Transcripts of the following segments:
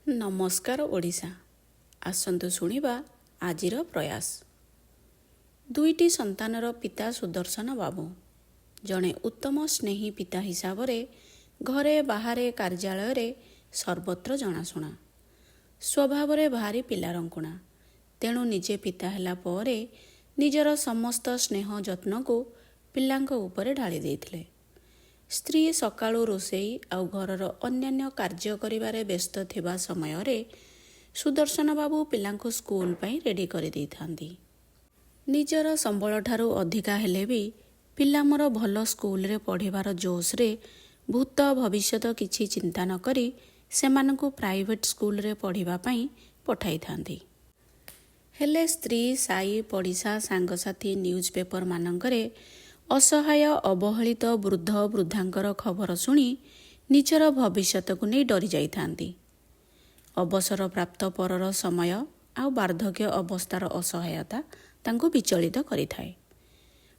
ନମସ୍କାର ଓଡ଼ିଶା। ଆସନ୍ତୁ ଶୁଣିବା ଆଜିର ପ୍ରୟାସ। ଦୁଇଟି ସନ୍ତାନର ପିତା ସୁଦର୍ଶନ ବାବୁ ଜଣେ ଉତ୍ତମ ସ୍ନେହୀ ପିତା ହିସାବରେ ଘରେ ବାହାରେ କାର୍ଯ୍ୟାଳୟରେ ସର୍ବତ୍ର ଜଣାଶୁଣା। ସ୍ୱଭାବରେ ଭାରି ପିଲାରଙ୍କୁଣା। ତେଣୁ ନିଜେ ପିତା ହେଲା ପରେ ନିଜର ସମସ୍ତ ସ୍ନେହ ଯତ୍ନକୁ ପିଲାଙ୍କ ଉପରେ ଢାଳି ଦେଇଥିଲେ। ସ୍ତ୍ରୀ ସକାଳୁ ରୋଷେଇ ଆଉ ଘରର ଅନ୍ୟାନ୍ୟ କାର୍ଯ୍ୟ କରିବାରେ ବ୍ୟସ୍ତ ଥିବା ସମୟରେ ସୁଦର୍ଶନ ବାବୁ ପିଲାଙ୍କୁ ସ୍କୁଲ ପାଇଁ ରେଡ଼ି କରିଦେଇଥାନ୍ତି। ନିଜର ସମ୍ବଳଠାରୁ ଅଧିକା ହେଲେ ବି ପିଲା ମୋର ଭଲ ସ୍କୁଲରେ ପଢ଼ିବାର ଜୋସ୍ରେ ଭୂତ ଭବିଷ୍ୟତ କିଛି ଚିନ୍ତା ନ କରି ସେମାନଙ୍କୁ ପ୍ରାଇଭେଟ ସ୍କୁଲରେ ପଢ଼ିବା ପାଇଁ ପଠାଇଥାନ୍ତି। ହେଲେ ସ୍ତ୍ରୀ ସାଇ ପଡ଼ିଶା ସାଙ୍ଗସାଥୀ ନ୍ୟୁଜ୍ ପେପର ମାନଙ୍କରେ ଅସହାୟ ଅବହେଳିତ ବୃଦ୍ଧ ବୃଦ୍ଧାଙ୍କର ଖବର ଶୁଣି ନିଜର ଭବିଷ୍ୟତକୁ ନେଇ ଡରି ଯାଇଥାନ୍ତି। ଅବସରପ୍ରାପ୍ତ ପରର ସମୟ ଆଉ ବାର୍ଦ୍ଧକ୍ୟ ଅବସ୍ଥାର ଅସହାୟତା ତାଙ୍କୁ ବିଚଳିତ କରିଥାଏ।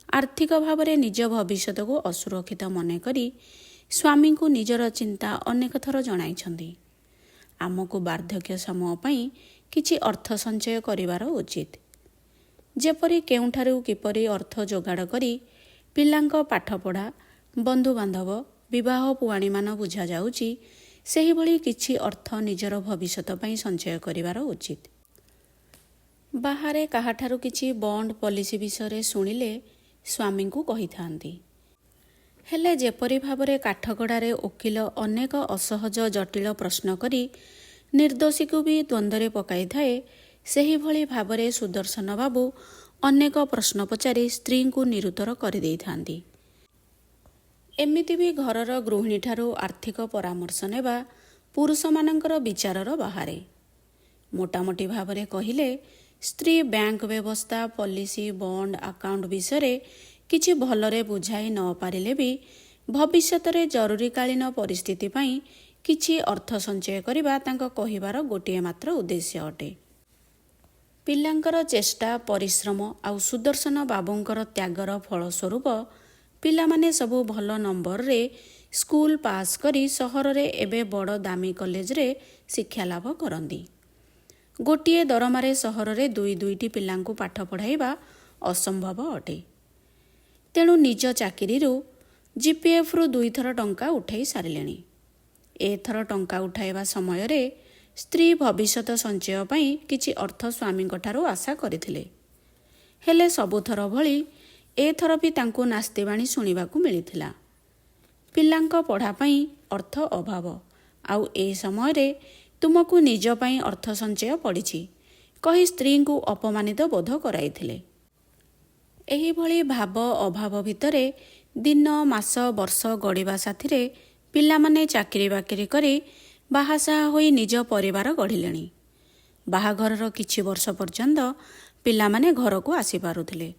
ଆର୍ଥିକ ଭାବରେ ନିଜ ଭବିଷ୍ୟତକୁ ଅସୁରକ୍ଷିତ ମନେକରି ସ୍ୱାମୀଙ୍କୁ ନିଜର ଚିନ୍ତା ଅନେକ ଥର ଜଣାଇଛନ୍ତି। ଆମକୁ ବାର୍ଦ୍ଧକ୍ୟ ସମୟ ପାଇଁ କିଛି ଅର୍ଥ ସଞ୍ଚୟ କରିବାର ଉଚିତ। ଯେପରି କେଉଁଠାରୁ କିପରି ଅର୍ଥ ଯୋଗାଡ଼ କରି ପିଲାଙ୍କ ପାଠପଢ଼ା, ବନ୍ଧୁବାନ୍ଧବ, ବିବାହ ପୁଆଣିମାନ ବୁଝାଯାଉଛି, ସେହିଭଳି କିଛି ଅର୍ଥ ନିଜର ଭବିଷ୍ୟତ ପାଇଁ ସଞ୍ଚୟ କରିବାର ଉଚିତ। ବାହାରେ କାହାଠାରୁ କିଛି ବଣ୍ଡ ପଲିସି ବିଷୟରେ ଶୁଣିଲେ ସ୍ୱାମୀଙ୍କୁ କହିଥାନ୍ତି। ହେଲେ ଯେପରି ଭାବରେ କାଠଗଡ଼ାରେ ଓକିଲ ଅନେକ ଅସହଜ ଜଟିଳ ପ୍ରଶ୍ନ କରି ନିର୍ଦ୍ଦୋଷୀକୁ ବି ଦ୍ୱନ୍ଦ୍ୱରେ ପକାଇଥାଏ, ସେହିଭଳି ଭାବରେ ସୁଦର୍ଶନ ବାବୁ ଅନେକ ପ୍ରଶ୍ନ ପଚାରି ସ୍ତ୍ରୀଙ୍କୁ ନିରୁତ୍ତର କରିଦେଇଥାନ୍ତି। ଏମିତି ବି ଘରର ଗୃହିଣୀଠାରୁ ଆର୍ଥିକ ପରାମର୍ଶ ନେବା ପୁରୁଷମାନଙ୍କର ବିଚାରର ବାହାରେ। ମୋଟାମୋଟି ଭାବରେ କହିଲେ ସ୍ତ୍ରୀ ବ୍ୟାଙ୍କ ବ୍ୟବସ୍ଥା, ପଲିସି, ବଣ୍ଡ, ଆକାଉଣ୍ଟ ବିଷୟରେ କିଛି ଭଲରେ ବୁଝାଇ ନ ପାରିଲେ ବି ଭବିଷ୍ୟତରେ ଜରୁରୀକାଳୀନ ପରିସ୍ଥିତି ପାଇଁ କିଛି ଅର୍ଥ ସଞ୍ଚୟ କରିବା ତାଙ୍କ କହିବାର ଗୋଟିଏ ମାତ୍ର ଉଦ୍ଦେଶ୍ୟ ଅଟେ। ପିଲାଙ୍କର ଚେଷ୍ଟା, ପରିଶ୍ରମ ଆଉ ସୁଦର୍ଶନ ବାବୁଙ୍କର ତ୍ୟାଗର ଫଳସ୍ୱରୂପ ପିଲାମାନେ ସବୁ ଭଲ ନମ୍ବରରେ ସ୍କୁଲ ପାସ୍ କରି ସହରରେ ଏବେ ବଡ଼ ଦାମୀ କଲେଜରେ ଶିକ୍ଷାଲାଭ କରନ୍ତି। ଗୋଟିଏ ଦରମାରେ ସହରରେ ଦୁଇଟି ପିଲାଙ୍କୁ ପାଠ ପଢ଼ାଇବା ଅସମ୍ଭବ ଅଟେ। ତେଣୁ ନିଜ ଚାକିରିରୁ GPFରୁ 2 ଥର ଟଙ୍କା ଉଠାଇ ସାରିଲେଣି। ଏଥର ଟଙ୍କା ଉଠାଇବା ସମୟରେ ସ୍ତ୍ରୀ ଭବିଷ୍ୟତ ସଞ୍ଚୟ ପାଇଁ କିଛି ଅର୍ଥ ସ୍ୱାମୀଙ୍କଠାରୁ ଆଶା କରିଥିଲେ। ହେଲେ ସବୁଥର ଭଳି ଏଥର ବି ତାଙ୍କୁ ନାସ୍ତିବାଣୀ ଶୁଣିବାକୁ ମିଳିଥିଲା। ପିଲାଙ୍କ ପଢ଼ା ପାଇଁ ଅର୍ଥ ଅଭାବ, ଆଉ ଏ ସମୟରେ ତୁମକୁ ନିଜ ପାଇଁ ଅର୍ଥ ସଞ୍ଚୟ ପଡ଼ିଛି କହି ସ୍ତ୍ରୀଙ୍କୁ ଅପମାନିତ ବୋଧ କରାଇଥିଲେ। ଏହିଭଳି ଭାବ ଅଭାବ ଭିତରେ ଦିନ, ମାସ, ବର୍ଷ ଗଡ଼ିବା ସାଥିରେ ପିଲାମାନେ ଚାକିରି ବାକିରି କରି ବାହାସାହା ହୋଇ ନିଜ ପରିବାର ଗଢ଼ିଲେଣି। ବାହାଘରର କିଛି ବର୍ଷ ପର୍ଯ୍ୟନ୍ତ ପିଲାମାନେ ଘରକୁ ଆସିପାରୁଥିଲେ।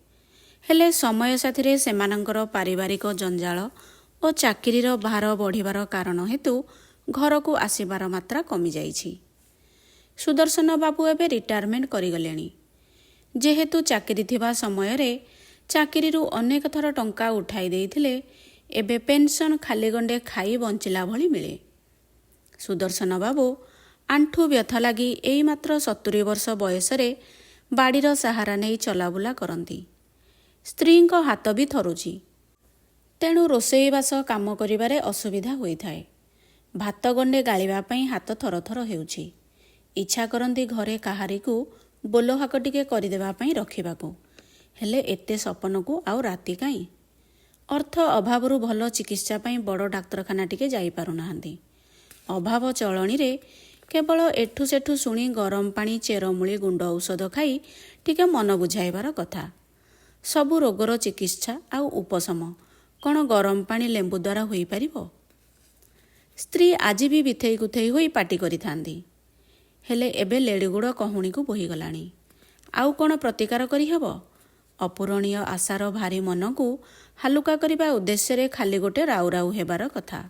ହେଲେ ସମୟ ସାଥିରେ ସେମାନଙ୍କର ପାରିବାରିକ ଜଞ୍ଜାଳ ଓ ଚାକିରିର ଭାର ବଢ଼ିବାର କାରଣ ହେତୁ ଘରକୁ ଆସିବାର ମାତ୍ରା କମିଯାଇଛି। ସୁଦର୍ଶନ ବାବୁ ଏବେ ରିଟାୟାରମେଣ୍ଟ କରିଗଲେଣି। ଯେହେତୁ ଚାକିରି ଥିବା ସମୟରେ ଚାକିରିରୁ ଅନେକ ଥର ଟଙ୍କା ଉଠାଇ ଦେଇଥିଲେ, ଏବେ ପେନ୍ସନ୍ ଖାଲି ଗଣ୍ଡେ ଖାଇ ବଞ୍ଚିଲା ଭଳି ମିଳେ। ସୁଦର୍ଶନ ବାବୁ ଆଣ୍ଠୁ ବ୍ୟଥା ଲାଗି ଏଇ ମାତ୍ର 70 ବର୍ଷ ବୟସରେ ବାଡ଼ିର ସାହାରା ନେଇ ଚଲାବୁଲା କରନ୍ତି। ସ୍ତ୍ରୀଙ୍କ ହାତ ବି ଥରୁଛି। ତେଣୁ ରୋଷେଇବାସ କାମ କରିବାରେ ଅସୁବିଧା ହୋଇଥାଏ। ଭାତ ଗଣ୍ଡେ ଗାଳିବା ପାଇଁ ହାତ ଥରଥର ହେଉଛି। ଇଚ୍ଛା କରନ୍ତି ଘରେ କାହାରିକୁ ବୋଲହାକ ଟିକେ କରିଦେବା ପାଇଁ ରଖିବାକୁ। ହେଲେ ଏତେ ସପନକୁ ଆଉ ରାତି କାହିଁ? ଅର୍ଥ ଅଭାବରୁ ଭଲ ଚିକିତ୍ସା ପାଇଁ ବଡ଼ ଡାକ୍ତରଖାନା ଟିକେ ଯାଇପାରୁନାହାନ୍ତି। ଅଭାବ ଚଳଣିରେ କେବଳ ଏଠୁ ସେଠୁ ଶୁଣି ଗରମ ପାଣି, ଚେରମୂଳି ଗୁଣ୍ଡ ଔଷଧ ଖାଇ ଟିକେ ମନ ବୁଝାଇବାର କଥା। ସବୁ ରୋଗର ଚିକିତ୍ସା ଆଉ ଉପଶମ କ'ଣ ଗରମ ପାଣି, ଲେମ୍ବୁ ଦ୍ୱାରା ହୋଇପାରିବ? ସ୍ତ୍ରୀ ଆଜି ବି ବିଥେଇ କୁଥେଇ ହୋଇ ପାଟି କରିଥାନ୍ତି। ହେଲେ ଏବେ ଲେଡ଼ିଗୁଡ଼ କହୁଣୀକୁ ବୋହିଗଲାଣି। ଆଉ କ'ଣ ପ୍ରତିକାର କରିହେବ? ଅପୂରଣୀୟ ଆଶାର ଭାରି ମନକୁ ହାଲୁକା କରିବା ଉଦ୍ଦେଶ୍ୟରେ ଖାଲି ଗୋଟେ ରାଉ ରାଉ ହେବାର କଥା।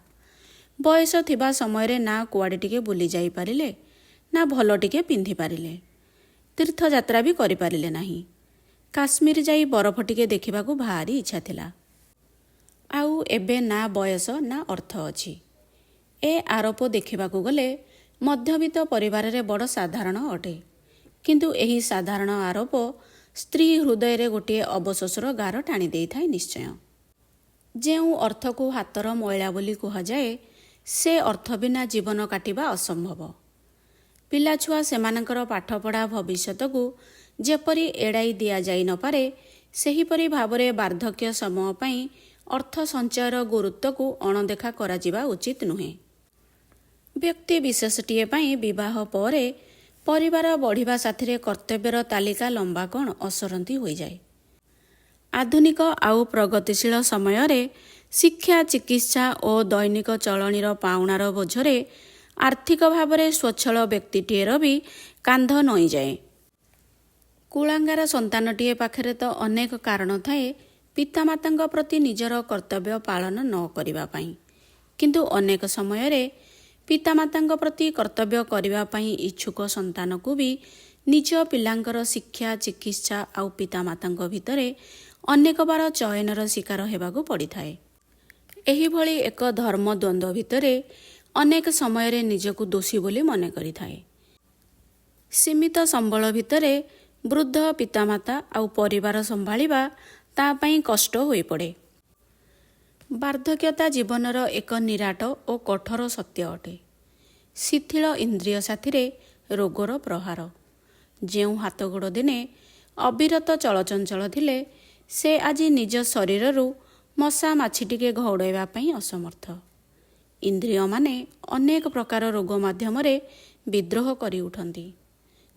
ବୟସ ଥିବା ସମୟରେ ନା କୁଆଡ଼େ ଟିକେ ବୁଲି ଯାଇପାରିଲେ, ନା ଭଲ ଟିକେ ପିନ୍ଧି ପାରିଲେ, ତୀର୍ଥଯାତ୍ରା ବି କରିପାରିଲେ ନାହିଁ। କାଶ୍ମୀର ଯାଇ ବରଫ ଟିକେ ଦେଖିବାକୁ ଭାରି ଇଚ୍ଛା ଥିଲା। ଆଉ ଏବେ ନା ବୟସ ନା ଅର୍ଥ ଅଛି। ଏ ଆରୋପ ଦେଖିବାକୁ ଗଲେ ମଧ୍ୟବିତ୍ତ ପରିବାରରେ ବଡ଼ ସାଧାରଣ ଅଟେ। କିନ୍ତୁ ଏହି ସାଧାରଣ ଆରୋପ ସ୍ତ୍ରୀ ହୃଦୟରେ ଗୋଟିଏ ଅବଶୋଷର ଗାର ଟାଣି ଦେଇଥାଏ ନିଶ୍ଚୟ। ଯେଉଁ ଅର୍ଥକୁ ହାତର ମଇଳା ବୋଲି କୁହାଯାଏ, ସେ ଅର୍ଥ ବିନା ଜୀବନ କାଟିବା ଅସମ୍ଭବ। ପିଲାଛୁଆ ସେମାନଙ୍କର ପାଠପଢ଼ା ଭବିଷ୍ୟତକୁ ଯେପରି ଏଡ଼ାଇ ଦିଆଯାଇ ନପାରେ, ସେହିପରି ଭାବରେ ବାର୍ଦ୍ଧକ୍ୟ ସମୟ ପାଇଁ ଅର୍ଥ ସଞ୍ଚୟର ଗୁରୁତ୍ୱକୁ ଅଣଦେଖା କରାଯିବା ଉଚିତ ନୁହେଁ। ବ୍ୟକ୍ତି ବିଶେଷଟିଏ ପାଇଁ ବିବାହ ପରେ ପରିବାର ବଢ଼ିବା ସାଥିରେ କର୍ତ୍ତବ୍ୟର ତାଲିକା ଲମ୍ବା କ'ଣ ଅସରନ୍ତି ହୋଇଯାଏ। ଆଧୁନିକ ଆଉ ପ୍ରଗତିଶୀଳ ସମୟରେ ଶିକ୍ଷା, ଚିକିତ୍ସା ଓ ଦୈନିକ ଚଳଣୀର ପାଉଣାର ବୋଝରେ ଆର୍ଥିକ ଭାବରେ ସ୍ୱଚ୍ଛଳ ବ୍ୟକ୍ତିଟିଏର ବି କାନ୍ଧ ନଇଁଯାଏ। କୁଳାଙ୍ଗାର ସନ୍ତାନଟିଏ ପାଖରେ ତ ଅନେକ କାରଣ ଥାଏ ପିତାମାତାଙ୍କ ପ୍ରତି ନିଜର କର୍ତ୍ତବ୍ୟ ପାଳନ ନ କରିବା ପାଇଁ। କିନ୍ତୁ ଅନେକ ସମୟରେ ପିତାମାତାଙ୍କ ପ୍ରତି କର୍ତ୍ତବ୍ୟ କରିବା ପାଇଁ ଇଚ୍ଛୁକ ସନ୍ତାନକୁ ବି ନିଜ ପିଲାଙ୍କର ଶିକ୍ଷା, ଚିକିତ୍ସା ଆଉ ପିତାମାତାଙ୍କ ଭିତରେ ଅନେକବାର ଚୟନର ଶିକାର ହେବାକୁ ପଡ଼ିଥାଏ। ଏହିଭଳି ଏକ ଧର୍ମ ଦ୍ୱନ୍ଦ୍ୱ ଭିତରେ ଅନେକ ସମୟରେ ନିଜକୁ ଦୋଷୀ ବୋଲି ମନେ କରିଥାଏ। ସୀମିତ ସମ୍ବଳ ଭିତରେ ବୃଦ୍ଧ ପିତାମାତା ଆଉ ପରିବାର ସମ୍ଭାଳିବା ତା ପାଇଁ କଷ୍ଟ ହୋଇପଡ଼େ। ବାର୍ଦ୍ଧକ୍ୟତା ଜୀବନର ଏକ ନିରାଟ ଓ କଠୋର ସତ୍ୟ ଅଟେ। ଶିଥିଳ ଇନ୍ଦ୍ରିୟ ସାଥିରେ ରୋଗର ପ୍ରହାର। ଯେଉଁ ହାତଗୋଡ଼ ଦିନେ ଅବିରତ ଚଳଚଞ୍ଚଳ ଥିଲେ, ସେ ଆଜି ନିଜ ଶରୀରରୁ ମଶା ମାଛି ଟିକେ ଘଉଡ଼ାଇବା ପାଇଁ ଅସମର୍ଥ। ଇନ୍ଦ୍ରିୟମାନେ ଅନେକ ପ୍ରକାର ରୋଗ ମାଧ୍ୟମରେ ବିଦ୍ରୋହ କରି ଉଠନ୍ତି।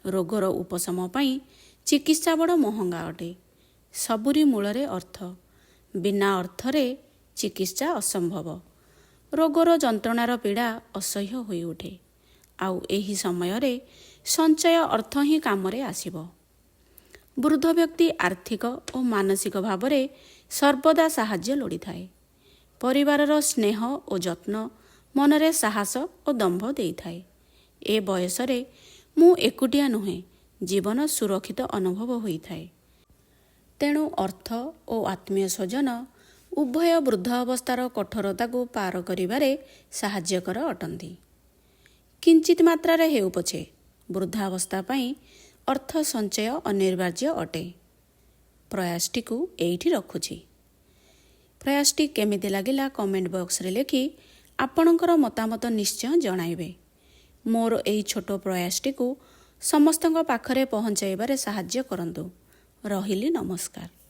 ରୋଗର ଉପଶମ ପାଇଁ ଚିକିତ୍ସା ବଡ଼ ମହଙ୍ଗା ଅଟେ। ସବୁରି ମୂଳରେ ଅର୍ଥ। ବିନା ଅର୍ଥରେ ଚିକିତ୍ସା ଅସମ୍ଭବ। ରୋଗର ଯନ୍ତ୍ରଣାର ପୀଡ଼ା ଅସହ୍ୟ ହୋଇଉଠେ। ଆଉ ଏହି ସମୟରେ ସଞ୍ଚୟ ଅର୍ଥ ହିଁ କାମରେ ଆସିବ। ବୃଦ୍ଧ ବ୍ୟକ୍ତି ଆର୍ଥିକ ଓ ମାନସିକ ଭାବରେ ସର୍ବଦା ସାହାଯ୍ୟ ଲୋଡ଼ିଥାଏ। ପରିବାରର ସ୍ନେହ ଓ ଯତ୍ନ ମନରେ ସାହସ ଓ ଦମ୍ଭ ଦେଇଥାଏ। ଏ ବୟସରେ ମୁଁ ଏକୁଟିଆ ନୁହେଁ, ଜୀବନ ସୁରକ୍ଷିତ ଅନୁଭବ ହୋଇଥାଏ। ତେଣୁ ଅର୍ଥ ଓ ଆତ୍ମୀୟ ସ୍ୱଜନ ଉଭୟ ବୃଦ୍ଧ ଅବସ୍ଥାର କଠୋରତାକୁ ପାର କରିବାରେ ସାହାଯ୍ୟକର ଅଟନ୍ତି। କିଞ୍ଚିତ ମାତ୍ରାରେ ହେଉ ପଛେ ବୃଦ୍ଧାବସ୍ଥା ପାଇଁ ଅର୍ଥ ସଞ୍ଚୟ ଅନିବାର୍ଯ୍ୟ ଅଟେ। ପ୍ରୟାସଟିକୁ ଏଇଠି ରଖୁଛି। ପ୍ରୟାସଟି କେମିତି ଲାଗିଲା କମେଣ୍ଟ ବକ୍ସରେ ଲେଖି ଆପଣଙ୍କର ମତାମତ ନିଶ୍ଚୟ ଜଣାଇବେ। ମୋର ଏହି ଛୋଟ ପ୍ରୟାସଟିକୁ ସମସ୍ତଙ୍କ ପାଖରେ ପହଞ୍ଚାଇବାରେ ସାହାଯ୍ୟ କରନ୍ତୁ। ରହିଲି, ନମସ୍କାର।